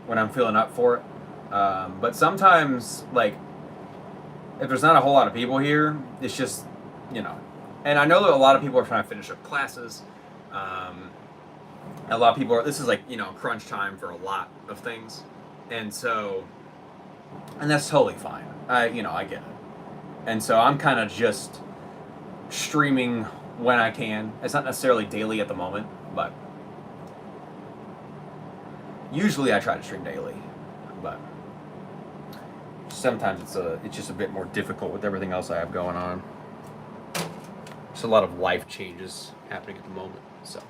Speaker 1: when I'm feeling up for it. But sometimes, like, if there's not a whole lot of people here, it's just, you know. And I know that a lot of people are trying to finish up classes. A lot of people are, this is like, you know, crunch time for a lot of things. And so, and that's totally fine. I get it. And so I'm kind of just streaming when I can. It's not necessarily daily at the moment, but usually I try to stream daily. But sometimes it's just a bit more difficult with everything else I have going on. There's a lot of life changes happening at the moment, so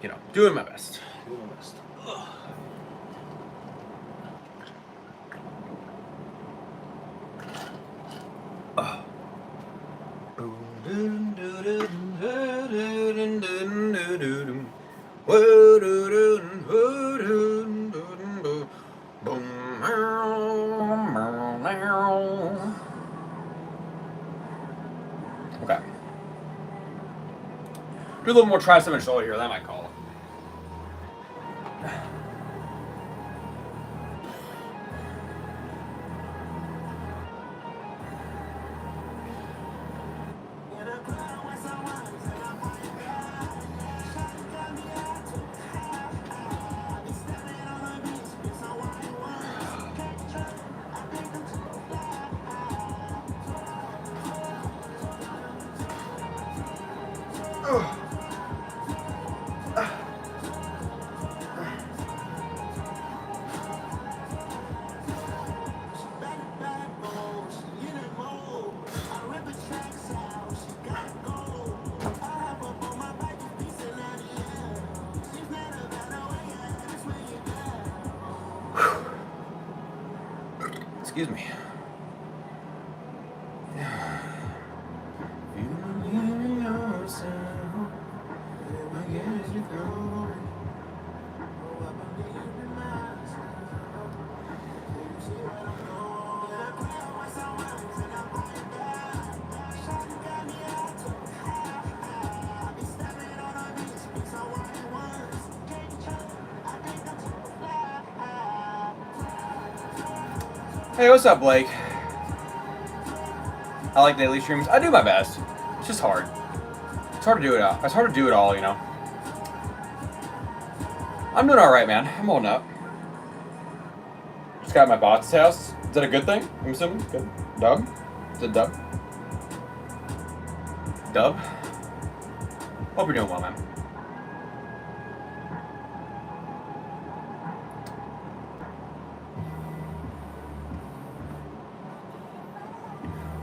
Speaker 1: you know, doing my best. Ugh. Okay. Do a little more tricep and shoulder here, that might call it. Excuse me. Hey, what's up, Blake? I like daily streams. I do my best. It's just hard. It's hard to do it all. It's hard to do it all, you know. I'm doing all right, man. I'm holding up. Just got my bots house. Is that a good thing? I'm assuming. Good. Dub? Is it Dub? Dub? Hope you're doing well, man.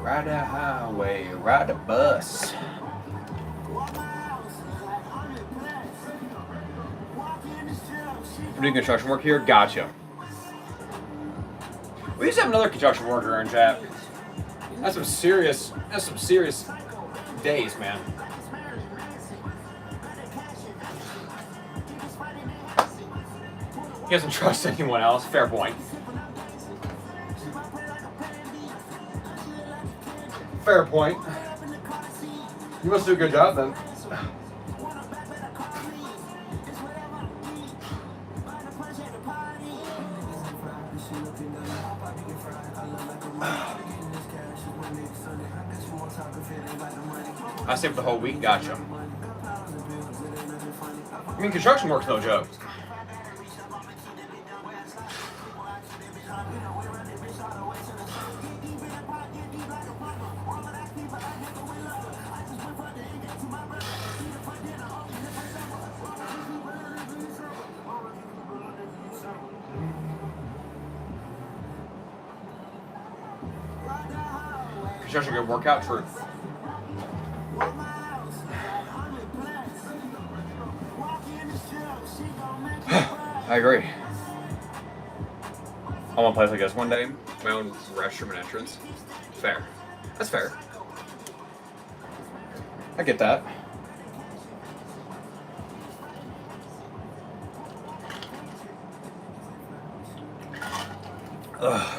Speaker 1: Ride a highway, ride a bus. We're doing construction work here? Gotcha. We used to have another construction worker in chat. That's some serious days, man. He doesn't trust anyone else. Fair point. Fair point. You must do a good job then. I saved the whole week. Gotcha. I mean, construction work's no joke. Construction good workout, true. I agree. I want to play like this one day. My own restroom and entrance. Fair. That's fair. I get that. Ugh.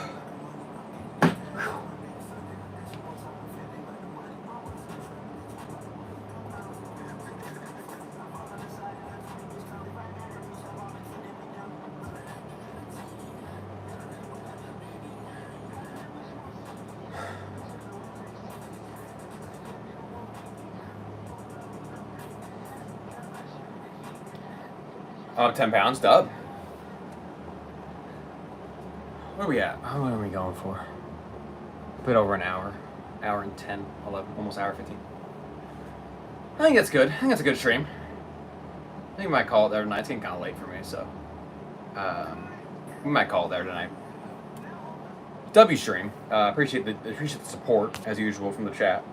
Speaker 1: Up 10 pounds, dub. Where are we at? How long are we going for? A bit over an hour. Hour and 10, 11, almost hour 15. I think that's good. I think that's a good stream. I think we might call it there tonight. It's getting kind of late for me, so. We might call it there tonight. W stream. Appreciate the support, as usual, from the chat.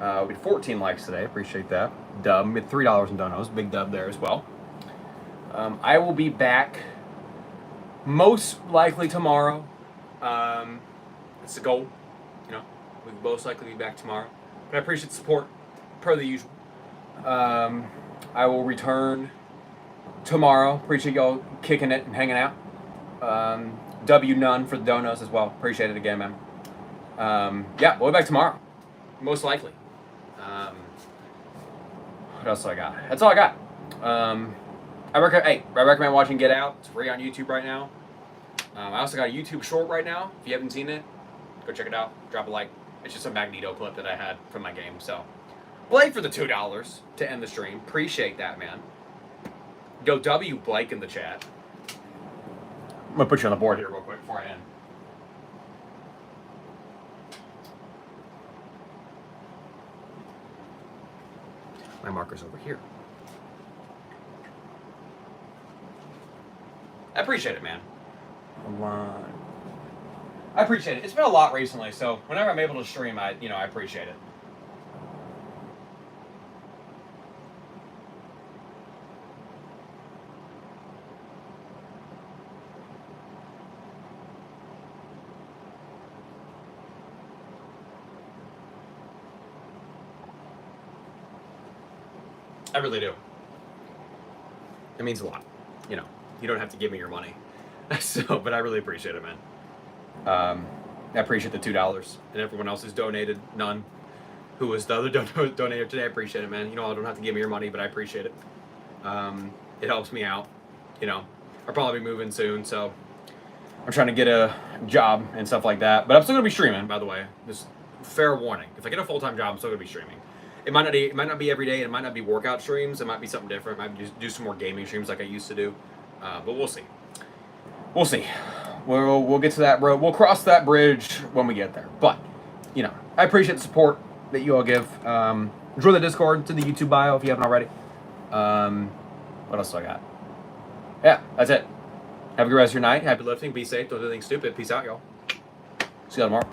Speaker 1: We had 14 likes today. Appreciate that. Dub. We had $3 in donos. Big dub there as well. I will be back most likely tomorrow. It's the goal. You know, we'll most likely be back tomorrow. But I appreciate the support, per the usual. I will return tomorrow. Appreciate y'all kicking it and hanging out. W none for the donos as well. Appreciate it again, man. Yeah, we'll be back tomorrow. Most likely. What else do I got? That's all I got. I recommend watching Get Out. It's free on YouTube right now. I also got a YouTube short right now. If you haven't seen it, go check it out. Drop a like. It's just a Magneto clip that I had from my game. So, Blake for the $2 to end the stream. Appreciate that, man. Go W Blake in the chat. I'm gonna put you on the board here real quick before I end. My marker's over here. I appreciate it, man. I appreciate it. It's been a lot recently, so whenever I'm able to stream, I appreciate it. I really do. It means a lot. You know, you don't have to give me your money. So, but I really appreciate it, man. I appreciate the $2 and everyone else who's donated. None. Who was the other donator today? I appreciate it, man. You know, I don't have to give me your money, but I appreciate it. It helps me out. You know, I'll probably be moving soon, so I'm trying to get a job and stuff like that. But I'm still gonna be streaming, by the way. Just fair warning. If I get a full-time job, I'm still gonna be streaming. It might not be every day. It might not be workout streams. It might be something different. I might just do some more gaming streams like I used to do. But we'll see. We'll see. We'll get to that, bro. We'll cross that bridge when we get there. But, you know, I appreciate the support that you all give. Join the Discord. It's in the YouTube bio if you haven't already. What else do I got? Yeah, that's it. Have a good rest of your night. Happy lifting. Be safe. Don't do anything stupid. Peace out, y'all. See you tomorrow.